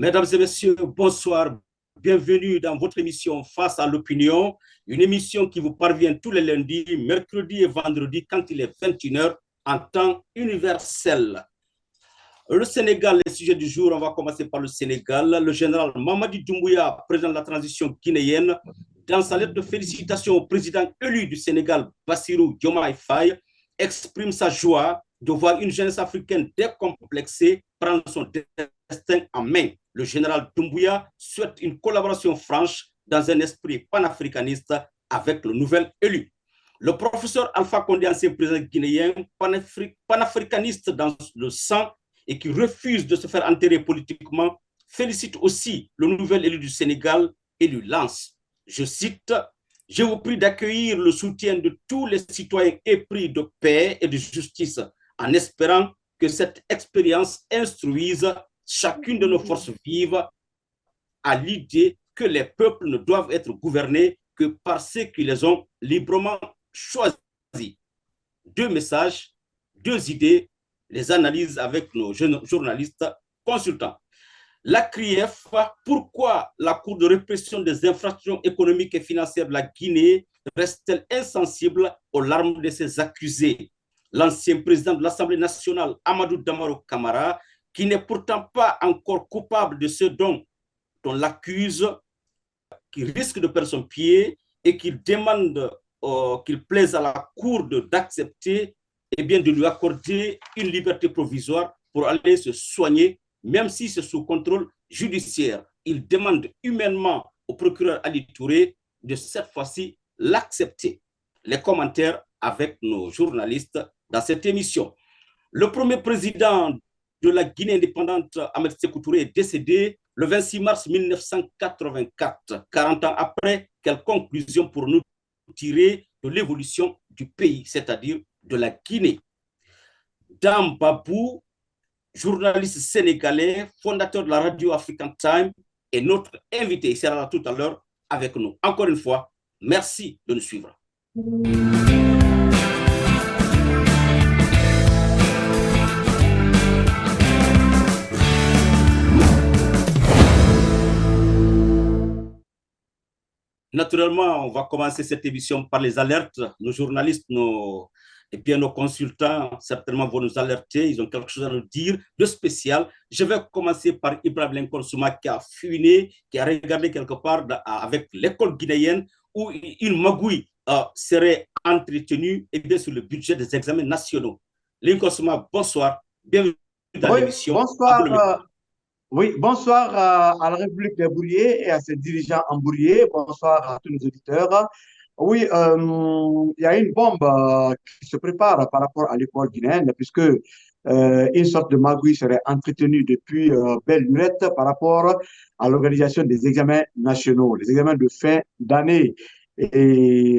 Mesdames et messieurs, bonsoir. Bienvenue dans votre émission Face à l'opinion, une émission qui vous parvient tous les lundis, mercredis et vendredis quand il est 21 heures en temps universel. Le Sénégal, les sujets du jour, on va commencer par le Sénégal. Le général Mamadi Doumbouya, président de la transition guinéenne, dans sa lettre de félicitations au président élu du Sénégal, Bassirou Diomaye Faye, exprime sa joie de voir une jeunesse africaine décomplexée prendre son destin en main. Le général Doumbouya souhaite une collaboration franche dans un esprit panafricaniste avec le nouvel élu. Le professeur Alpha Condé, ancien président guinéen, panafricaniste dans le sang et qui refuse de se faire enterrer politiquement, félicite aussi le nouvel élu du Sénégal et lui lance, je cite, « Je vous prie d'accueillir le soutien de tous les citoyens épris de paix et de justice en espérant que cette expérience instruise chacune de nos forces vives à l'idée que les peuples ne doivent être gouvernés que par ceux qui les ont librement choisis. » Deux messages, deux idées, les analyses avec nos jeunes journalistes consultants. La CRIEF, pourquoi la Cour de répression des infractions économiques et financières de la Guinée reste-t-elle insensible aux larmes de ses accusés? L'ancien président de l'Assemblée nationale, Amadou Damaro Camara, qui n'est pourtant pas encore coupable de ce dont on l'accuse, qui risque de perdre son pied et qui demande qu'il plaise à la Cour d'accepter et bien de lui accorder une liberté provisoire pour aller se soigner, même si c'est sous contrôle judiciaire. Il demande humainement au procureur Ali Touré de cette fois-ci l'accepter. Les commentaires avec nos journalistes dans cette émission. Le premier président de la Guinée indépendante, Ahmed Sékou Touré, est décédé le 26 mars 1984, 40 ans après. Quelle conclusion pour nous tirer de l'évolution du pays, c'est-à-dire de la Guinée? Dame Babou, journaliste sénégalais, fondateur de la radio African Time, est notre invité. Il sera là tout à l'heure avec nous. Encore une fois, merci de nous suivre. Naturellement, on va commencer cette émission par les alertes. Nos journalistes, et bien nos consultants, certainement vont nous alerter. Ils ont quelque chose à nous dire de spécial. Je vais commencer par Ibrahim Lincoln Souma qui a funé, qui a regardé quelque part avec l'école guinéenne où une magouille serait entretenue et bien sur le budget des examens nationaux. Lincoln Souma, bonsoir. Bienvenue dans l'émission. Bonsoir. Oui, bonsoir à la République des Bourriers et à ses dirigeants en Bourrier. Bonsoir à tous nos auditeurs. Oui, il y a une bombe qui se prépare par rapport à l'école guinéenne, puisque une sorte de magouille serait entretenue depuis belle lurette par rapport à l'organisation des examens nationaux, les examens de fin d'année. Et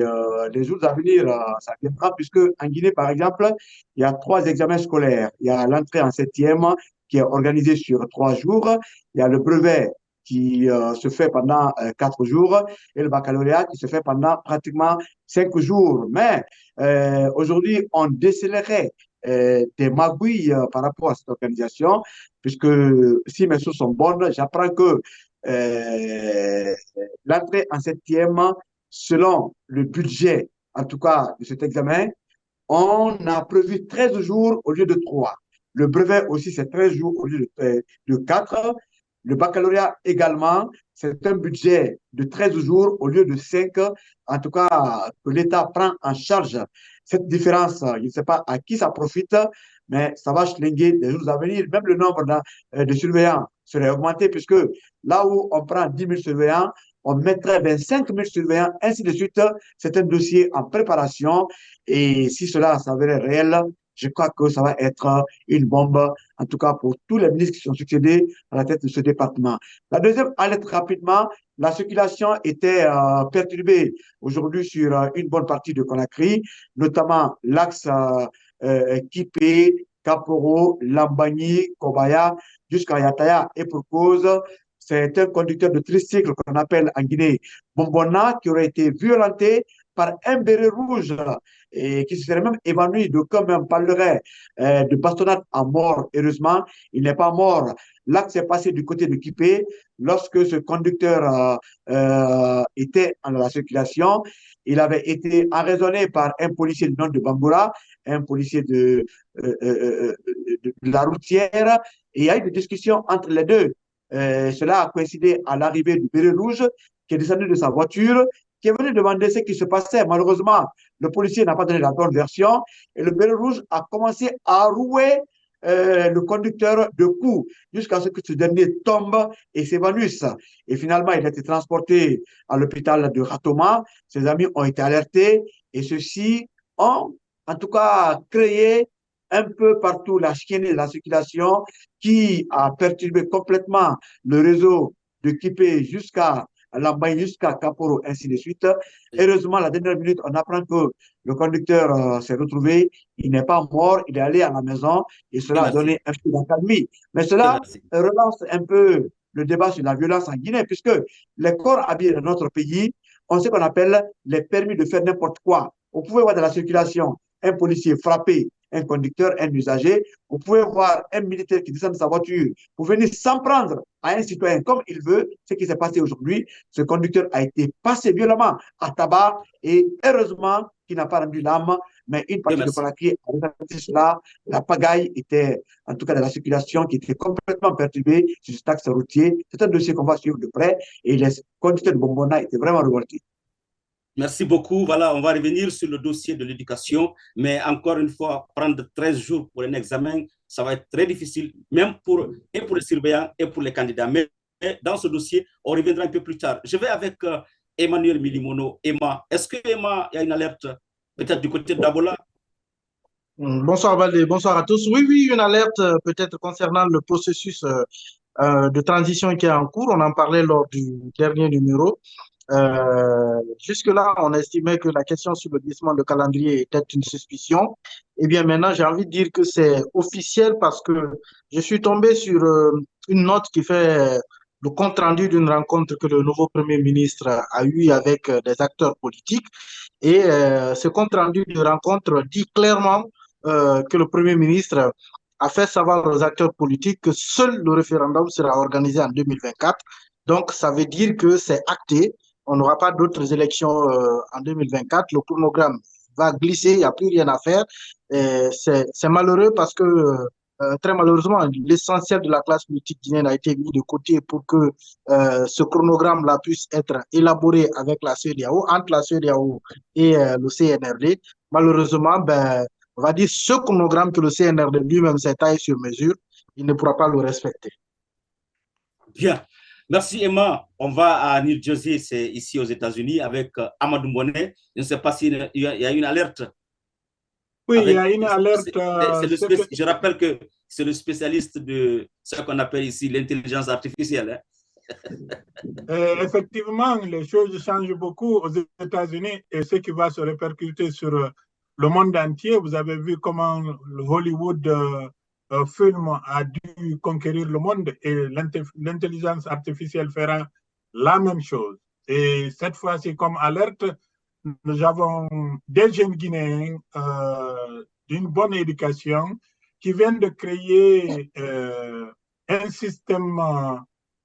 les jours à venir, ça viendra, puisque en Guinée, par exemple, il y a 3 examens scolaires. Il y a l'entrée en 7e, qui est organisé sur 3 jours. Il y a le brevet qui se fait pendant 4 jours et le baccalauréat qui se fait pendant pratiquement 5 jours. Mais aujourd'hui, on décélérait des magouilles par rapport à cette organisation, puisque si mes sources sont bonnes, j'apprends que l'entrée en 7e, selon le budget, en tout cas de cet examen, on a prévu 13 jours au lieu de 3. Le brevet aussi, c'est 13 jours au lieu de 4. Le baccalauréat également, c'est un budget de 13 jours au lieu de 5. En tout cas, que l'État prend en charge cette différence. Je ne sais pas à qui ça profite, mais ça va schlinguer les jours à venir. Même le nombre de surveillants serait augmenté, puisque là où on prend 10 000 surveillants, on mettrait 25 000 surveillants, ainsi de suite. C'est un dossier en préparation. Et si cela s'avérait réel, je crois que ça va être une bombe, en tout cas pour tous les ministres qui sont succédés à la tête de ce département. La deuxième alerte rapidement, la circulation était perturbée aujourd'hui sur une bonne partie de Conakry, notamment l'axe Kipé, Kaporo, Lambagny, Kobaya, jusqu'à Yataya. Et pour cause, c'est un conducteur de tricycle qu'on appelle en Guinée Bombona qui aurait été violenté par un béret rouge et qui se serait même évanoui. D'aucuns même parleraient de bastonnade à mort. Heureusement, il n'est pas mort. L'acte s'est passé du côté de Kipé lorsque ce conducteur était en la circulation. Il avait été arraisonné par un policier du nom de Bamboura, un policier de la routière. Et il y a eu des discussions entre les deux. Cela a coïncidé à l'arrivée du béret rouge qui est descendu de sa voiture, qui est venu demander ce qui se passait. Malheureusement, le policier n'a pas donné la bonne version et le béret rouge a commencé à rouer le conducteur de coups jusqu'à ce que ce dernier tombe et s'évanouisse. Et finalement, il a été transporté à l'hôpital de Ratoma. Ses amis ont été alertés et ceux-ci ont en tout cas créé un peu partout la chienne de la circulation qui a perturbé complètement le réseau de Kipé jusqu'à Lambaye, jusqu'à Kaporo, ainsi de suite. Heureusement, à la dernière minute, on apprend que le conducteur s'est retrouvé, il n'est pas mort, il est allé à la maison et cela a donné un peu d'accalmie. Mais cela relance un peu le débat sur la violence en Guinée, puisque les corps habillés de notre pays ont ce qu'on appelle les permis de faire n'importe quoi. Vous pouvez voir dans la circulation un policier frapper un conducteur, un usager. Vous pouvez voir un militaire qui descend de sa voiture pour venir s'en prendre à un citoyen comme il veut. Ce qui s'est passé aujourd'hui, ce conducteur a été passé violemment à tabac et heureusement qu'il n'a pas rendu l'âme, mais une partie de Conakry a ressenti cela. La pagaille était, en tout cas dans la circulation, qui était complètement perturbée sur ce axe routier. C'est un dossier qu'on va suivre de près et les conducteurs de Bombona étaient vraiment révoltés. Merci beaucoup. Voilà, on va revenir sur le dossier de l'éducation, mais encore une fois, prendre 13 jours pour un examen, ça va être très difficile, même et pour les surveillants et pour les candidats. Mais dans ce dossier, on reviendra un peu plus tard. Je vais avec Emmanuel Milimono. Emma, est-ce que Emma, il y a une alerte peut-être du côté de Dabola? Bonsoir Valdé, bonsoir à tous. Oui, oui, une alerte peut-être concernant le processus de transition qui est en cours. On en parlait lors du dernier numéro. Jusque-là, on estimait que la question sur le glissement de calendrier était une suspicion. Eh bien, maintenant, j'ai envie de dire que c'est officiel parce que je suis tombé sur une note qui fait le compte-rendu d'une rencontre que le nouveau Premier ministre a eue avec des acteurs politiques. Et ce compte-rendu de rencontre dit clairement que le Premier ministre a fait savoir aux acteurs politiques que seul le référendum sera organisé en 2024. Donc, ça veut dire que c'est acté. On n'aura pas d'autres élections en 2024. Le chronogramme va glisser, il n'y a plus rien à faire. C'est malheureux parce que, très malheureusement, l'essentiel de la classe politique guinéenne a été mis de côté pour que ce chronogramme-là puisse être élaboré avec la CEDEAO, entre la CEDEAO et le CNRD. Malheureusement, ben, on va dire ce chronogramme que le CNRD lui-même s'est taillé sur mesure, il ne pourra pas le respecter. Bien. Merci Emma. On va à New Jersey, c'est ici aux États-Unis, avec Amadou Mboné. Je ne sais pas s'il y a une alerte. Oui, il y a une alerte. Je rappelle que c'est le spécialiste de ce qu'on appelle ici l'intelligence artificielle. Effectivement, les choses changent beaucoup aux États-Unis et ce qui va se répercuter sur le monde entier. Vous avez vu comment le Hollywood film a dû conquérir le monde et l'intelligence artificielle fera la même chose. Et cette fois-ci, comme alerte, nous avons des jeunes Guinéens d'une bonne éducation qui viennent de créer un système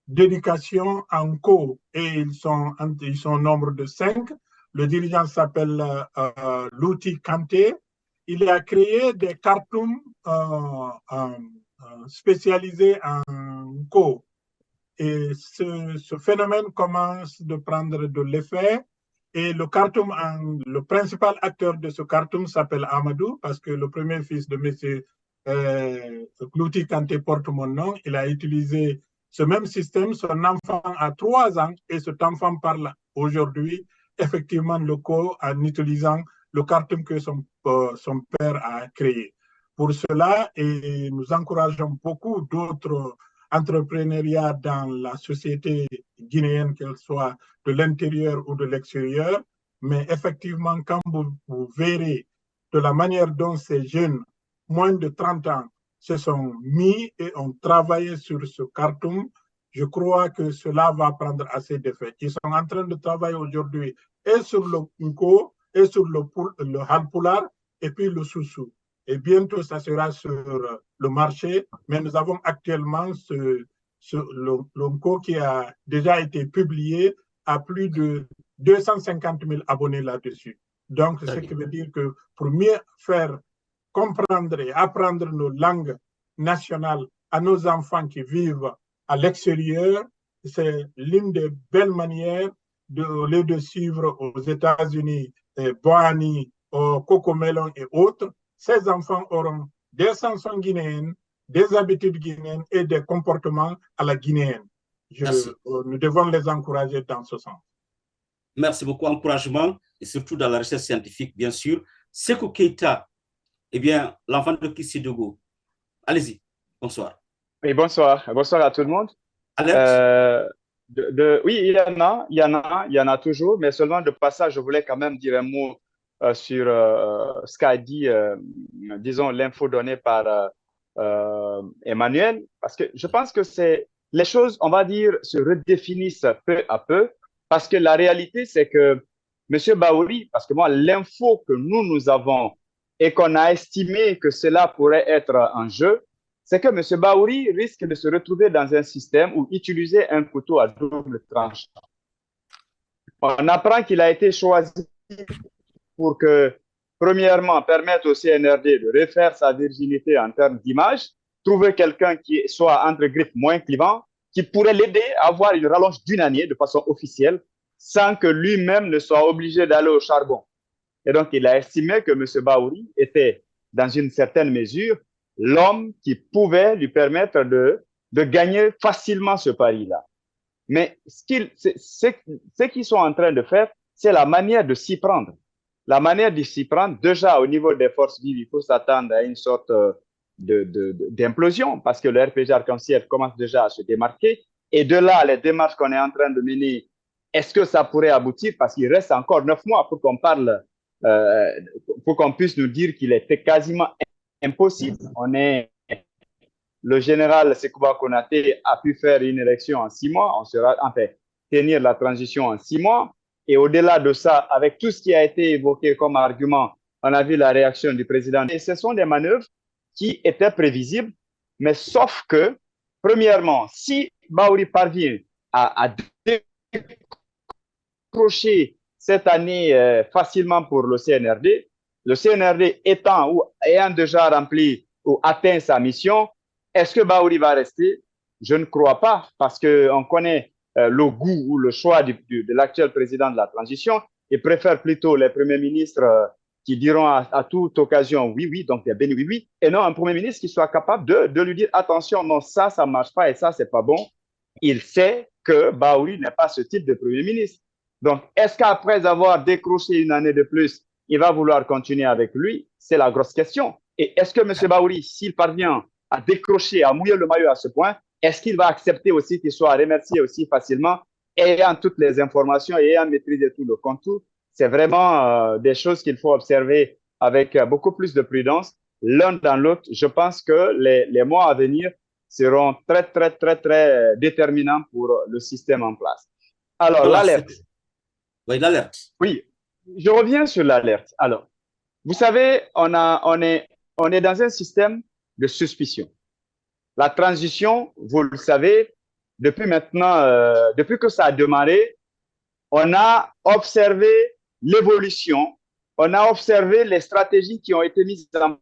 d'éducation en co et ils sont au nombre de 5. Le dirigeant s'appelle Louti Kanté. Il a créé des cartoons spécialisés en co. Et ce phénomène commence de prendre de l'effet. Et le principal acteur de ce cartoon s'appelle Amadou, parce que le premier fils de M. Louti Kanté porte mon nom. Il a utilisé ce même système. Son enfant a 3 ans et cet enfant parle aujourd'hui effectivement le co en utilisant le cartoon que son père a créé. Pour cela, et nous encourageons beaucoup d'autres entrepreneuriat dans la société guinéenne, qu'elle soit de l'intérieur ou de l'extérieur. Mais effectivement, quand vous verrez de la manière dont ces jeunes, moins de 30 ans, se sont mis et ont travaillé sur ce cartoon, je crois que cela va prendre assez d'effet. Ils sont en train de travailler aujourd'hui et sur le CO et sur le halpoulard et puis le soussou. Et bientôt, ça sera sur le marché, mais nous avons actuellement l'onco qui a déjà été publié à plus de 250 000 abonnés là-dessus. Donc, ce qui veut dire que pour mieux faire comprendre et apprendre nos langues nationales à nos enfants qui vivent à l'extérieur, c'est l'une des belles manières au lieu de suivre aux États-Unis, Boani, Cocomelon et autres, ces enfants auront des chansons guinéennes, des habitudes guinéennes et des comportements à la guinéenne. Nous devons les encourager dans ce sens. Merci beaucoup, encouragement, et surtout dans la recherche scientifique, bien sûr. Sekou Keita, eh bien, l'enfant de Kissidougou. Allez-y, bonsoir. Oui, bonsoir. Bonsoir à tout le monde. Oui, il y en a toujours, mais seulement de passage, je voulais quand même dire un mot sur ce qu'a dit, disons, l'info donnée par Emmanuel, parce que je pense que les choses, on va dire, se redéfinissent peu à peu, parce que la réalité, c'est que M. Bahouri, parce que moi, l'info que nous avons et qu'on a estimé que cela pourrait être un jeu, c'est que M. Bahouri risque de se retrouver dans un système où utiliser un couteau à double tranchant. On apprend qu'il a été choisi pour que, premièrement, permettre au CNRD de refaire sa virginité en termes d'image, trouver quelqu'un qui soit, entre griffes, moins clivant, qui pourrait l'aider à avoir une rallonge d'une année de façon officielle, sans que lui-même ne soit obligé d'aller au charbon. Et donc, il a estimé que M. Bahouri était, dans une certaine mesure, l'homme qui pouvait lui permettre de gagner facilement ce pari-là. Mais ce qu'ils sont en train de faire, c'est la manière de s'y prendre. La manière de s'y prendre, déjà au niveau des forces vives, il faut s'attendre à une sorte d'implosion parce que le RPG Arc-en-Ciel commence déjà à se démarquer. Et de là, les démarches qu'on est en train de mener, est-ce que ça pourrait aboutir? Parce qu'il reste encore 9 mois pour qu'on parle, pour qu'on puisse nous dire qu'il était quasiment impossible. Le général Sekouba Konaté a pu faire une élection en 6 mois, tenir la transition en 6 mois. Et au-delà de ça, avec tout ce qui a été évoqué comme argument, on a vu la réaction du président. Et ce sont des manœuvres qui étaient prévisibles, mais sauf que, premièrement, si Bahouri parvient à décrocher cette année facilement pour le CNRD ayant déjà rempli ou atteint sa mission, est-ce que Bahouri va rester? Je ne crois pas, parce qu'on connaît le goût ou le choix de l'actuel président de la transition. Il préfère plutôt les premiers ministres qui diront à toute occasion oui, oui, donc des bénis oui, oui, et non un premier ministre qui soit capable de lui dire attention, non, ça ne marche pas et ça, c'est pas bon. Il sait que Bahouri n'est pas ce type de premier ministre. Donc, est-ce qu'après avoir décroché une année de plus, il va vouloir continuer avec lui? C'est la grosse question. Et est-ce que M. Bahouri, s'il parvient à décrocher, à mouiller le maillot à ce point, est-ce qu'il va accepter aussi qu'il soit remercié aussi facilement, ayant toutes les informations et ayant maîtrisé tout le contour? C'est vraiment des choses qu'il faut observer avec beaucoup plus de prudence. L'un dans l'autre, je pense que les mois à venir seront très, très, très, très déterminants pour le système en place. Alors, l'alerte. Oui, l'alerte. Oui, je reviens sur l'alerte. Alors, vous savez, on est dans un système de suspicion. La transition, vous le savez, depuis maintenant, depuis que ça a démarré, on a observé l'évolution, on a observé les stratégies qui ont été mises en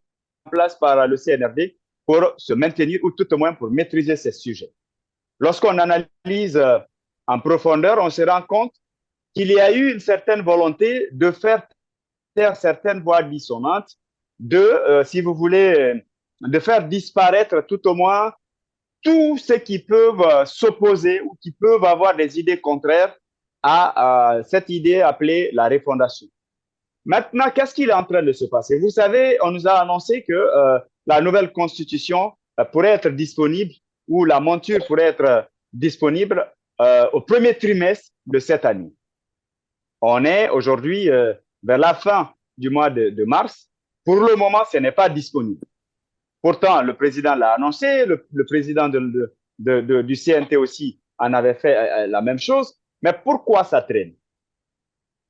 place par le CNRD pour se maintenir ou tout au moins pour maîtriser ces sujets. Lorsqu'on analyse en profondeur, on se rend compte qu'il y a eu une certaine volonté de faire taire certaines voix dissonantes, si vous voulez, de faire disparaître tout au moins tous ceux qui peuvent s'opposer ou qui peuvent avoir des idées contraires à cette idée appelée la refondation. Maintenant, qu'est-ce qu'il est en train de se passer? Vous savez, on nous a annoncé que la nouvelle constitution pourrait être disponible ou la monture pourrait être disponible au premier trimestre de cette année. On est aujourd'hui vers la fin du mois de mars. Pour le moment, ce n'est pas disponible. Pourtant, le président l'a annoncé, le président du CNT aussi en avait fait la même chose. Mais pourquoi ça traîne?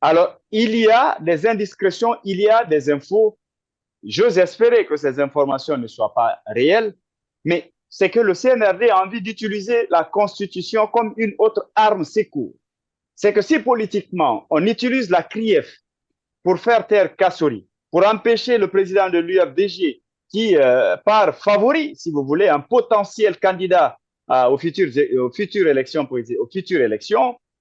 Alors, il y a des indiscrétions, il y a des infos. J'ose espérer que ces informations ne soient pas réelles, mais c'est que le CNRD a envie d'utiliser la Constitution comme une autre arme secours. C'est que si politiquement, on utilise la CRIEF pour faire taire Kassori, pour empêcher le président de l'UFDG, qui par favori, si vous voulez, un potentiel candidat aux futures élections,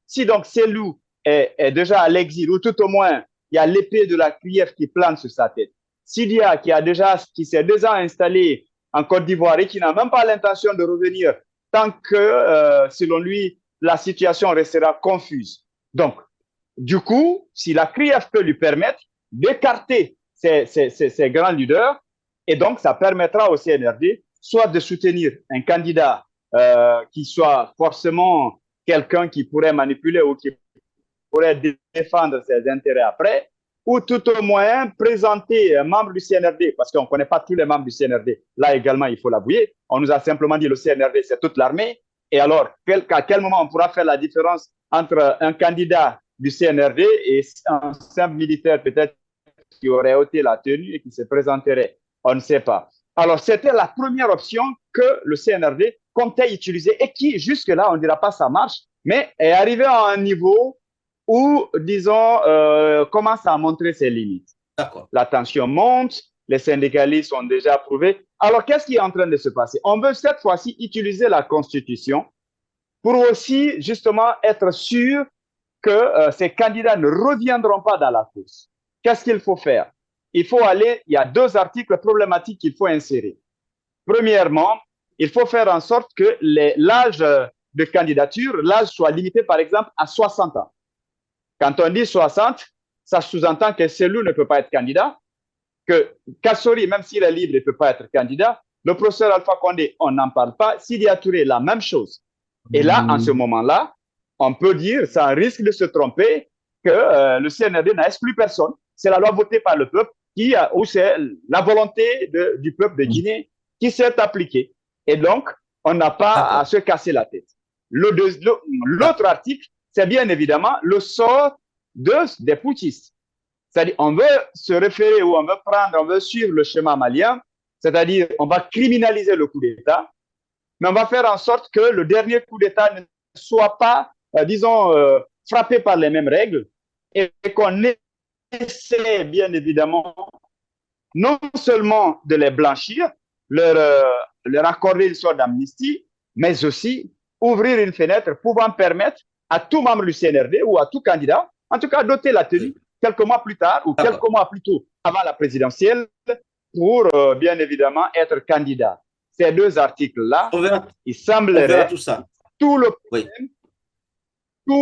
si donc Cellou est déjà à l'exil, ou tout au moins, il y a l'épée de la CRIEF qui plane sur sa tête. Sidia, qui s'est déjà installé en Côte d'Ivoire et qui n'a même pas l'intention de revenir tant que, selon lui, la situation restera confuse. Donc, du coup, si la CRIEF peut lui permettre d'écarter ces grands leaders, et donc ça permettra au CNRD soit de soutenir un candidat qui soit forcément quelqu'un qui pourrait manipuler ou qui pourrait défendre ses intérêts après, ou tout au moins présenter un membre du CNRD, parce qu'on ne connaît pas tous les membres du CNRD. Là également, il faut l'avouer. On nous a simplement dit le CNRD, c'est toute l'armée. Et alors, à quel moment on pourra faire la différence entre un candidat du CNRD et un simple militaire peut-être qui aurait ôté la tenue et qui se présenterait? On ne sait pas. Alors, c'était la première option que le CNRD comptait utiliser et qui, jusque-là, on ne dira pas ça marche, mais est arrivé à un niveau où, disons, commence à montrer ses limites. La tension monte, les syndicalistes ont déjà prouvé. Alors, qu'est-ce qui est en train de se passer? On veut cette fois-ci utiliser la Constitution pour aussi, justement, être sûr que ces candidats ne reviendront pas dans la course. Qu'est-ce qu'il faut faire? Il faut aller, il y a 2 articles problématiques qu'il faut insérer. Premièrement, il faut faire en sorte que l'âge de candidature, l'âge soit limité, par exemple, à 60 ans. Quand on dit 60, ça sous-entend que Cellou ne peut pas être candidat, que Kassori, même s'il est libre, ne peut pas être candidat. Le professeur Alpha Condé, on n'en parle pas. Sidia Touré, la même chose. Et là, en ce moment-là, on peut dire, ça risque de se tromper, que le CNRD n'a exclu personne. C'est la loi votée par le peuple, ou c'est la volonté du peuple de Guinée qui s'est appliquée. Et donc, on n'a pas à se casser la tête. L'autre article, c'est bien évidemment le sort des putschistes. C'est-à-dire, on veut se référer ou on veut suivre le schéma malien, c'est-à-dire, on va criminaliser le coup d'État, mais on va faire en sorte que le dernier coup d'État ne soit pas, disons, frappé par les mêmes règles et qu'on essaie bien évidemment non seulement de les blanchir, leur accorder une sorte d'amnistie, mais aussi ouvrir une fenêtre pouvant permettre à tout membre du CNRD ou à tout candidat, en tout cas, d'ôter la tenue quelques mois plus tard ou quelques mois plus tôt avant la présidentielle pour, bien évidemment, être candidat. Ces 2 articles-là, il semblerait tous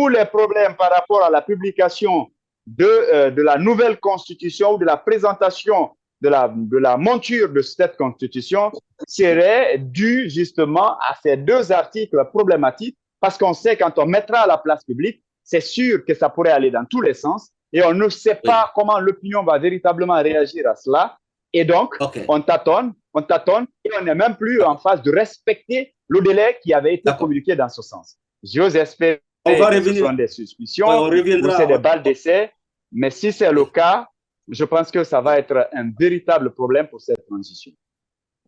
les problèmes par rapport à la publication de la nouvelle constitution ou de la présentation de la monture de cette constitution seraient dus justement à ces 2 articles problématiques parce qu'on sait quand on mettra à la place publique, c'est sûr que ça pourrait aller dans tous les sens et on ne sait pas comment l'opinion va véritablement réagir à cela. Et donc, on tâtonne et on n'est même plus en phase de respecter le délai qui avait été communiqué dans ce sens. J'ose espérer que ce sont des suspicions, ou c'est des balles d'essai, mais si c'est le cas, je pense que ça va être un véritable problème pour cette transition.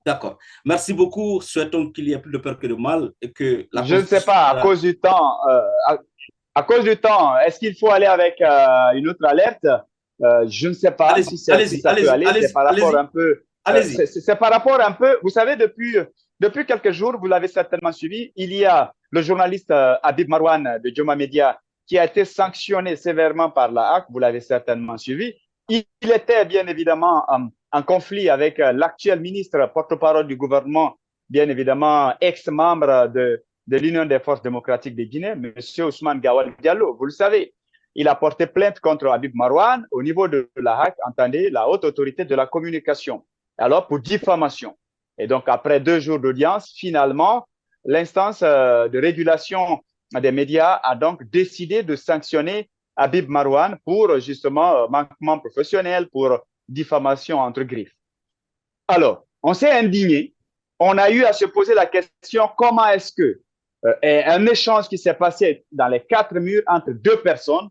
D'accord. Merci beaucoup. Souhaitons qu'il y ait plus de peur que de mal et que je ne sais pas, à cause du temps, est-ce qu'il faut aller avec une autre alerte? Je ne sais pas si ça peut aller. C'est par rapport un peu. C'est par rapport un peu. Vous savez, depuis quelques jours, vous l'avez certainement suivi, il y a le journaliste Habib Marwan de Joma Media qui a été sanctionné sévèrement par la HAC. Vous l'avez certainement suivi. Il était bien évidemment en conflit avec l'actuel ministre porte-parole du gouvernement, bien évidemment ex-membre de l'Union des forces démocratiques de Guinée, M. Ousmane Gawal Diallo. Vous le savez, il a porté plainte contre Habib Marwan au niveau de la HAC, entendez, la haute autorité de la communication, alors pour diffamation. Et donc, après 2 jours d'audience, finalement, l'instance de régulation des médias a donc décidé de sanctionner Habib Marwan pour justement manquement professionnel, pour diffamation entre griffes. Alors, on s'est indigné, on a eu à se poser la question comment est-ce que un échange qui s'est passé dans les 4 murs entre 2 personnes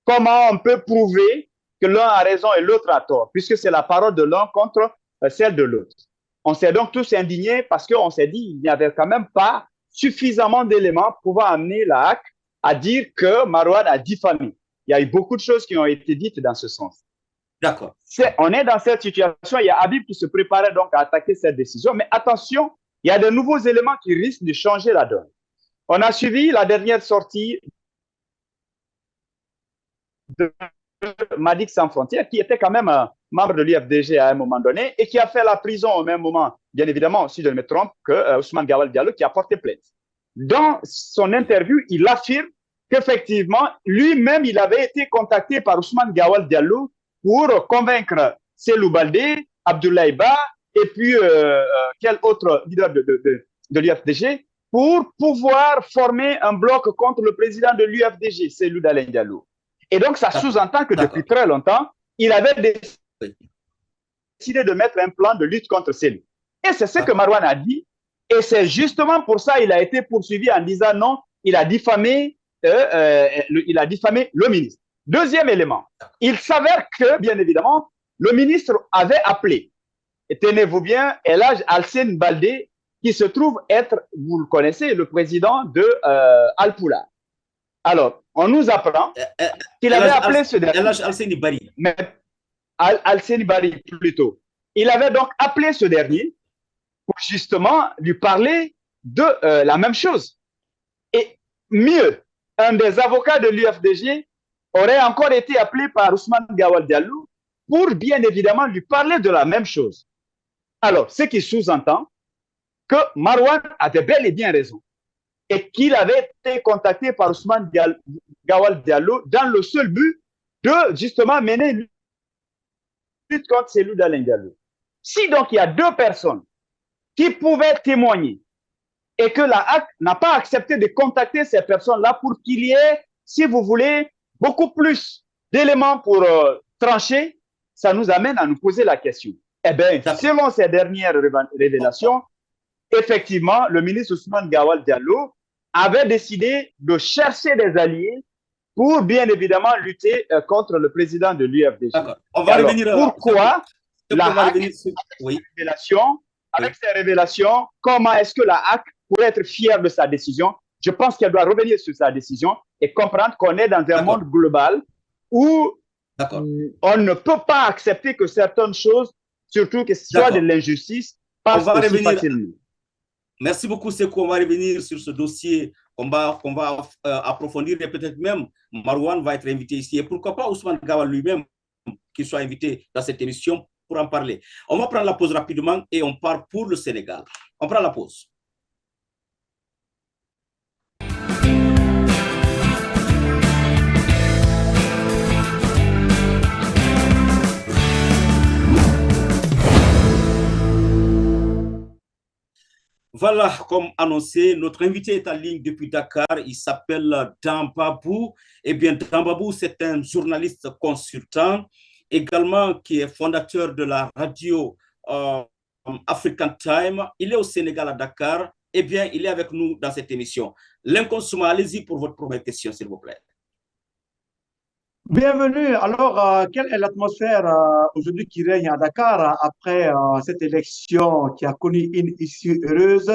comment on peut prouver que l'un a raison et l'autre a tort, puisque c'est la parole de l'un contre celle de l'autre. On s'est donc tous indignés parce qu'on s'est dit qu'il n'y avait quand même pas suffisamment d'éléments pouvant amener la HAC à dire que Marouane a diffamé. Il y a eu beaucoup de choses qui ont été dites dans ce sens. D'accord. On est dans cette situation. Il y a Habib qui se préparait donc à attaquer cette décision. Mais attention, il y a de nouveaux éléments qui risquent de changer la donne. On a suivi la dernière sortie de Madik Sans Frontières, qui était quand même un membre de l'UFDG à un moment donné et qui a fait la prison au même moment, bien évidemment, si je ne me trompe, que Ousmane Gawal Diallo, qui a porté plainte. Dans son interview, il affirme qu'effectivement, lui-même, il avait été contacté par Ousmane Gawal Diallo pour convaincre Selou Baldé, Abdoulaye Ba et puis quel autre leader de l'UFDG pour pouvoir former un bloc contre le président de l'UFDG, Selou Dalein Diallo. Et donc, ça sous-entend que depuis très longtemps, il avait décidé de mettre un plan de lutte contre Selou. Et c'est ce que Marouane a dit. Et c'est justement pour ça qu'il a été poursuivi en disant non, il a diffamé le ministre. Deuxième élément, il s'avère que, bien évidemment, le ministre avait appelé, et tenez-vous bien, El Hadj Alcine Baldé, qui se trouve être, vous le connaissez, le président de Al-Poula. Alors, on nous apprend qu'il avait appelé ce dernier. El Hadj Alcine Bari. Alcine Bari, plutôt. Il avait donc appelé ce dernier pour justement lui parler de la même chose. Et mieux, un des avocats de l'UFDG aurait encore été appelé par Ousmane Gawal Diallo pour bien évidemment lui parler de la même chose. Alors, ce qui sous-entend que Marouane avait bel et bien raison et qu'il avait été contacté par Ousmane Gawal Diallo dans le seul but de justement mener une lutte contre Selou Dalein Diallo. Si donc il y a deux personnes qui pouvaient témoigner et que la HAC n'a pas accepté de contacter ces personnes-là pour qu'il y ait, si vous voulez, beaucoup plus d'éléments pour trancher, ça nous amène à nous poser la question. Eh bien, selon ces dernières révélations, effectivement, le ministre Ousmane Gawal Diallo avait décidé de chercher des alliés pour bien évidemment lutter contre le président de l'UFDG. On va revenir. Pourquoi la HAC, avec ces révélations, comment est-ce que la HAC pourrait être fière de sa décision? Je pense qu'elle doit revenir sur sa décision et comprendre qu'on est dans un monde global où on ne peut pas accepter que certaines choses, surtout que ce soit de l'injustice, passent aussi facilement. Merci beaucoup, Sekou. On va revenir sur ce dossier qu'on va approfondir et peut-être même Marouane va être invité ici. Et pourquoi pas Ousmane Gawal lui-même qui soit invité dans cette émission pour en parler. On va prendre la pause rapidement et on part pour le Sénégal. On prend la pause. Voilà, comme annoncé, notre invité est en ligne depuis Dakar. Il s'appelle Dambabou. Eh bien, Dambabou, c'est un journaliste consultant, également qui est fondateur de la radio African Time. Il est au Sénégal, à Dakar. Eh bien, il est avec nous dans cette émission. L'Inconsommable, allez-y pour votre première question, s'il vous plaît. Bienvenue. Alors, quelle est l'atmosphère aujourd'hui qui règne à Dakar après cette élection qui a connu une issue heureuse?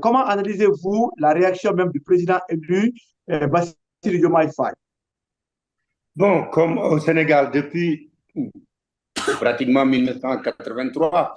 Comment analysez-vous la réaction même du président élu, Bassirou Diomaye Faye? Bon, comme au Sénégal depuis pratiquement 1983,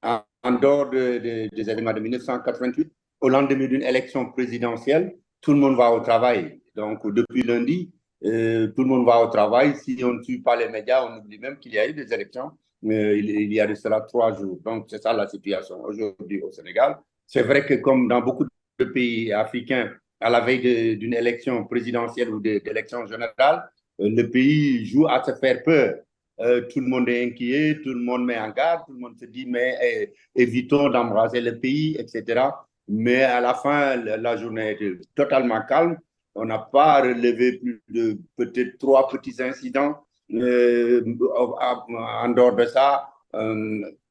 en dehors des événements de 1988, au lendemain d'une élection présidentielle, tout le monde va au travail. Donc, depuis lundi, tout le monde va au travail. Si on ne suit pas les médias, on oublie même qu'il y a eu des élections. Il y a de cela 3 jours. Donc, c'est ça la situation aujourd'hui au Sénégal. C'est vrai que comme dans beaucoup de pays africains, à la veille d'une élection présidentielle ou d'élection générale, le pays joue à se faire peur. Tout le monde est inquiet, tout le monde met en garde, tout le monde se dit mais évitons d'embraser le pays, etc. Mais à la fin, la journée était totalement calme. On n'a pas relevé plus de peut-être 3 petits incidents. En dehors de ça,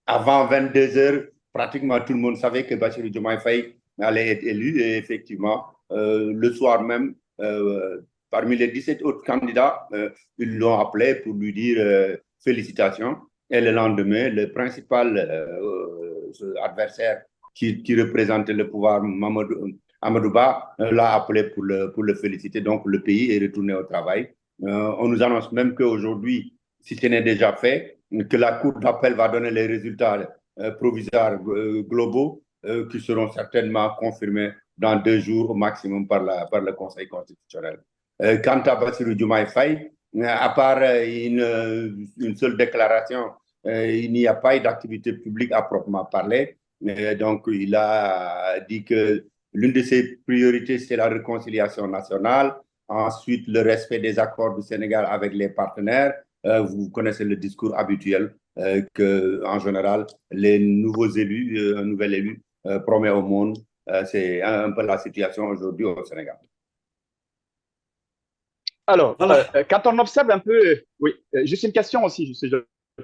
avant 22 heures, pratiquement tout le monde savait que Bassirou Diomaye Faye allait être élu. Et effectivement, le soir même, parmi les 17 autres candidats, ils l'ont appelé pour lui dire félicitations. Et le lendemain, le principal adversaire qui représentait le pouvoir, Amadou Ba, l'a appelé pour le féliciter. Donc, le pays est retourné au travail. On nous annonce même qu'aujourd'hui, si ce n'est déjà fait, que la Cour d'appel va donner les résultats provisoires globaux qui seront certainement confirmés dans 2 jours au maximum par le Conseil constitutionnel. Quant à Bassirou Diomaye Faye, à part une seule déclaration, il n'y a pas eu d'activité publique à proprement parler. Donc, il a dit que l'une de ses priorités, c'est la réconciliation nationale. Ensuite, le respect des accords du Sénégal avec les partenaires. Vous connaissez le discours habituel qu'en général, les nouveaux élus, un nouvel élu promet au monde. C'est un peu la situation aujourd'hui au Sénégal. Alors, quand on observe un peu, oui, juste une question aussi, si je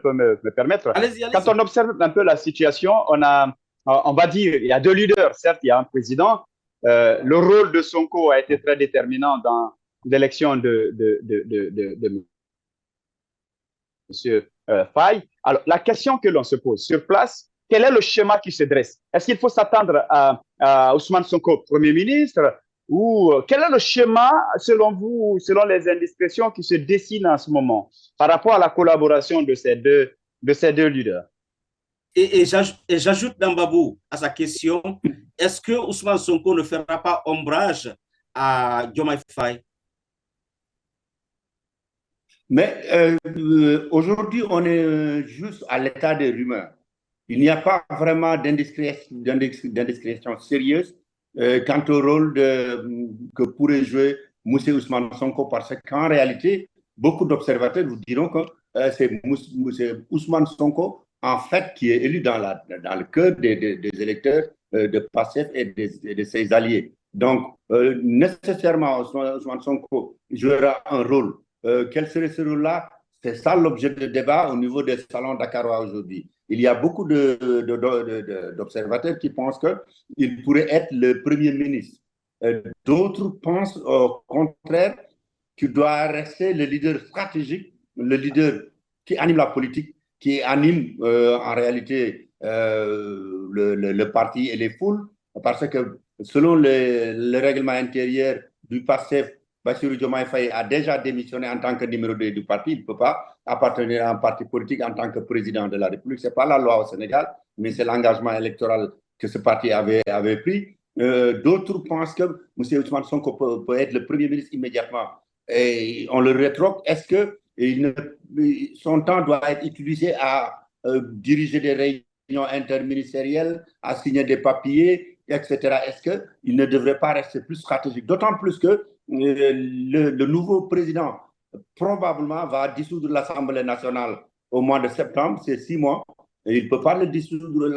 peux me permettre. Allez-y. Quand on observe un peu la situation, on va dire, il y a 2 leaders, certes, il y a un président. Le rôle de Sonko a été très déterminant dans l'élection de M. Faye. Alors, la question que l'on se pose sur place, quel est le schéma qui se dresse? Est-ce qu'il faut s'attendre à Ousmane Sonko, Premier ministre, ou quel est le schéma, selon vous, selon les indiscrétions qui se dessinent en ce moment par rapport à la collaboration de ces deux leaders? Et j'ajoute Dambabou à sa question, est-ce que Ousmane Sonko ne fera pas ombrage à Diomaye Faye? Mais aujourd'hui, on est juste à l'état des rumeurs. Il n'y a pas vraiment d'indiscrétion sérieuse quant au rôle que pourrait jouer Moussé Ousmane Sonko, parce qu'en réalité, beaucoup d'observateurs vous diront que c'est Ousmane Sonko, en fait, qui est élu dans le cœur des électeurs de PASTEF et de ses alliés. Donc, nécessairement, Ousmane Sonko jouera un rôle. Quel serait ce rôle-là? C'est ça l'objet de débat au niveau des salons dakarois aujourd'hui. Il y a beaucoup d'observateurs qui pensent qu'il pourrait être le Premier ministre. D'autres pensent au contraire qu'il doit rester le leader stratégique, le leader qui anime la politique, qui anime en réalité le parti et les foules, parce que selon le règlement intérieur du PASTEF, Bassirou Diomaye Faye a déjà démissionné en tant que numéro 2 du parti. Il ne peut pas appartenir à un parti politique en tant que président de la République. Ce n'est pas la loi au Sénégal, mais c'est l'engagement électoral que ce parti avait pris. D'autres pensent que M. Ousmane Sonko peut être le Premier ministre immédiatement. Et on le rétroque. Est-ce que son temps doit être utilisé à diriger des réunions interministérielles, à signer des papiers, etc. Est-ce qu'il ne devrait pas rester plus stratégique? D'autant plus que le nouveau président probablement va dissoudre l'Assemblée nationale au mois de septembre, c'est 6 mois. Et il ne peut pas la dissoudre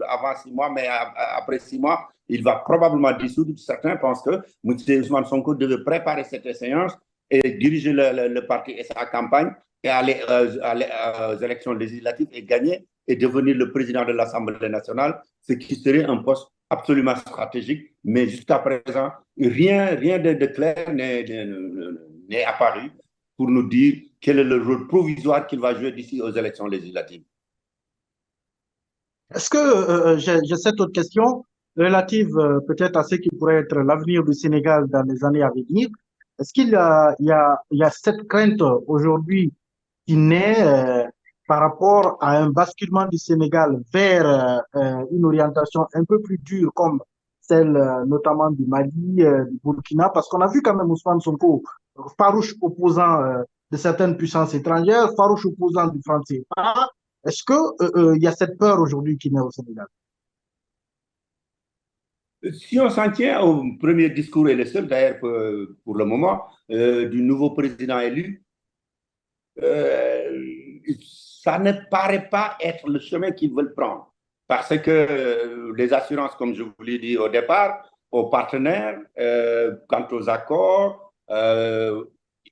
avant 6 mois, mais après 6 mois, il va probablement dissoudre. Certains pensent que M. Ousmane Sonko devait préparer cette séance et diriger le parti et sa campagne et aller aux élections législatives et gagner et devenir le président de l'Assemblée nationale, ce qui serait un poste absolument stratégique, mais jusqu'à présent, rien de clair n'est apparu pour nous dire quel est le rôle provisoire qu'il va jouer d'ici aux élections législatives. Est-ce que j'ai cette autre question relative peut-être à ce qui pourrait être l'avenir du Sénégal dans les années à venir? Est-ce qu'il y a cette crainte aujourd'hui qui naît par rapport à un basculement du Sénégal vers une orientation un peu plus dure comme celle notamment du Mali, du Burkina, parce qu'on a vu quand même Ousmane Sonko, farouche opposant de certaines puissances étrangères, farouche opposant du franc CFA. Est-ce qu'il y a cette peur aujourd'hui qui naît au Sénégal? Si on s'en tient au premier discours, et le seul d'ailleurs pour le moment, du nouveau président élu, ça ne paraît pas être le chemin qu'ils veulent prendre. Parce que les assurances, comme je vous l'ai dit au départ, aux partenaires, quant aux accords,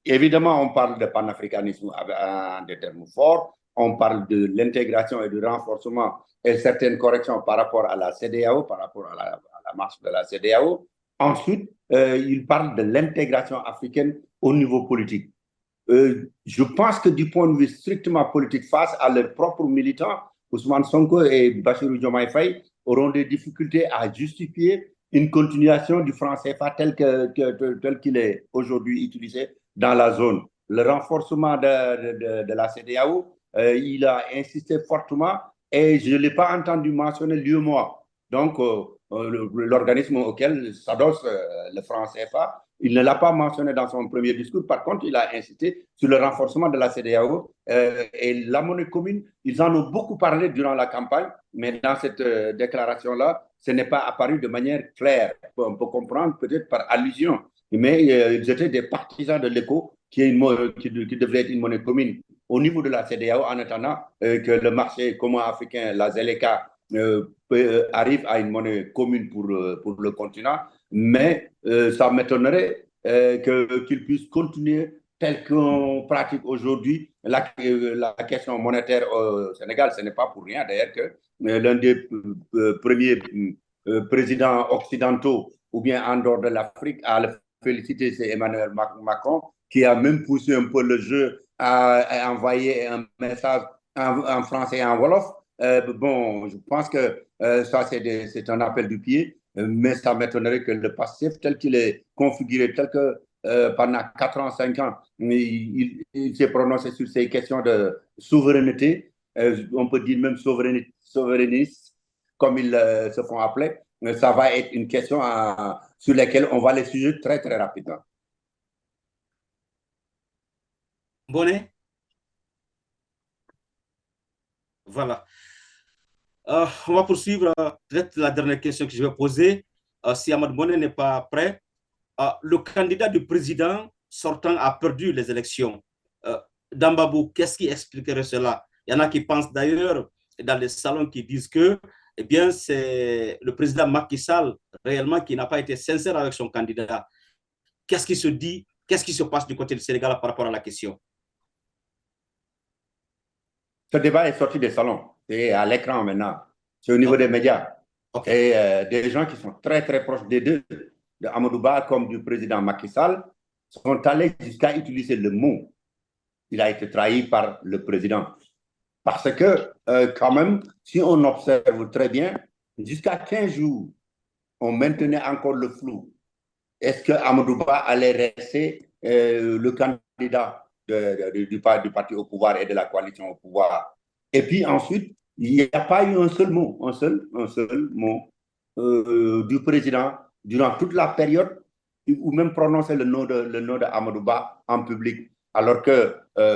évidemment, on parle de panafricanisme en des termes forts, on parle de l'intégration et du renforcement et certaines corrections par rapport à la CEDEAO, par rapport à la marche de la CEDEAO. Ensuite, il parle de l'intégration africaine au niveau politique. Je pense que du point de vue strictement politique, face à leurs propres militants, Ousmane Sonko et Bassirou Diomaye Faye auront des difficultés à justifier une continuation du franc CFA tel qu'il est aujourd'hui utilisé dans la zone. Le renforcement de la CEDEAO, il a insisté fortement et je ne l'ai pas entendu mentionner l'UEMOA. Donc, l'organisme auquel s'adosse le franc CFA, il ne l'a pas mentionné dans son premier discours. Par contre, il a insisté sur le renforcement de la CEDEAO et la monnaie commune. Ils en ont beaucoup parlé durant la campagne, mais dans cette déclaration-là, ce n'est pas apparu de manière claire. On peut comprendre peut-être par allusion, mais ils étaient des partisans de l'éco qui devait être une monnaie commune au niveau de la CEDEAO en attendant que le marché commun africain, la ZLECA, arrive à une monnaie commune pour le continent, mais ça m'étonnerait qu'il puisse continuer tel qu'on pratique aujourd'hui la question monétaire au Sénégal. Ce n'est pas pour rien d'ailleurs que l'un des premiers présidents occidentaux ou bien en dehors de l'Afrique à le féliciter, c'est Emmanuel Macron, qui a même poussé un peu le jeu à envoyer un message en français et en wolof. Bon, je pense que ça, c'est un appel du pied, mais ça m'étonnerait que le passif tel qu'il est configuré, tel que pendant 4 ans, 5 ans, il s'est prononcé sur ces questions de souveraineté, on peut dire même souverainiste, comme ils se font appeler. Ça va être une question sur laquelle on va les suivre très, très rapidement. Bonnet. Voilà. On va poursuivre. Peut-être la dernière question que je vais poser. Si Amadou Bonnet n'est pas prêt, le candidat du président sortant a perdu les élections. Dambabou, qu'est-ce qui expliquerait cela? Il y en a qui pensent d'ailleurs dans les salons qui disent que eh bien, c'est le président Macky Sall réellement qui n'a pas été sincère avec son candidat. Qu'est-ce qui se dit? Qu'est-ce qui se passe du côté du Sénégal par rapport à la question? Ce débat est sorti des salons. C'est à l'écran maintenant. C'est au niveau des médias. Et des gens qui sont très, très proches des deux, de Amadou Ba comme du président Macky Sall, sont allés jusqu'à utiliser le mot. Il a été trahi par le président. Parce que, quand même, si on observe très bien, jusqu'à 15 jours, on maintenait encore le flou. Est-ce que Amadou Ba allait rester le candidat du parti au pouvoir et de la coalition au pouvoir? Et puis ensuite, il n'y a pas eu un seul mot du président durant toute la période, ou même prononcer le nom de Amadou Ba en public. Alors que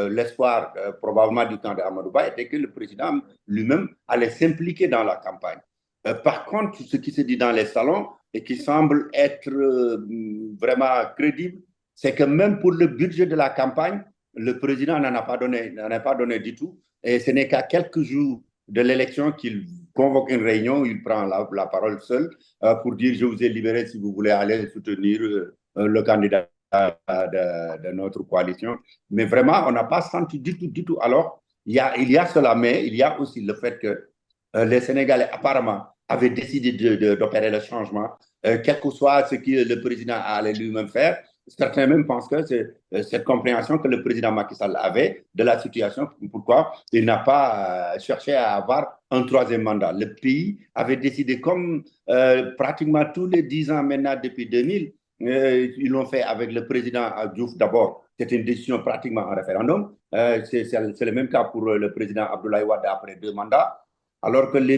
l'espoir probablement du camp d'Amadou Ba était que le président lui-même allait s'impliquer dans la campagne. Par contre, ce qui se dit dans les salons et qui semble être vraiment crédible, c'est que même pour le budget de la campagne, le président n'en a pas donné du tout. Et ce n'est qu'à quelques jours de l'élection qu'il convoque une réunion, il prend la parole seul pour dire « je vous ai libéré si vous voulez aller soutenir le candidat de notre coalition ». Mais vraiment, on n'a pas senti du tout. Alors, il y a cela, mais il y a aussi le fait que les Sénégalais apparemment avaient décidé d'opérer le changement, quel que soit ce que le président allait lui-même faire. Certains même pensent que c'est cette compréhension que le président Macky Sall avait de la situation, pourquoi il n'a pas cherché à avoir un 3e mandat. Le pays avait décidé, comme pratiquement tous les 10 ans maintenant depuis 2000, ils l'ont fait avec le président Diouf d'abord. C'était une décision pratiquement en référendum. C'est le même cas pour le président Abdoulaye Wade après 2 mandats. Alors que le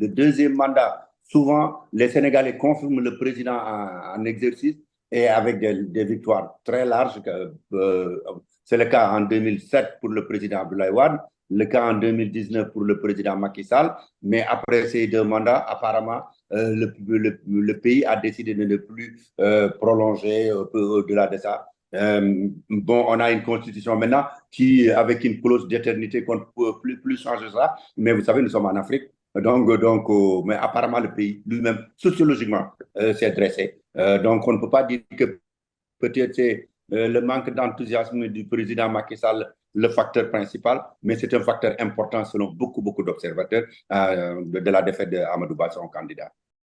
2e mandat, souvent, les Sénégalais confirment le président en exercice et avec des victoires très larges. C'est le cas en 2007 pour le président Abdoulaye Wade, le cas en 2019 pour le président Macky Sall. Mais après ces 2 mandats, apparemment, le pays a décidé de ne plus prolonger au-delà de ça. Bon, on a une constitution maintenant qui, avec une clause d'éternité, qu'on ne peut plus changer ça. Mais vous savez, nous sommes en Afrique. Donc, mais apparemment, le pays lui-même, sociologiquement, s'est dressé. Donc, on ne peut pas dire que peut-être c'est le manque d'enthousiasme du président Macky Sall le facteur principal, mais c'est un facteur important selon beaucoup d'observateurs de la défaite d'Amadou Ba, son candidat.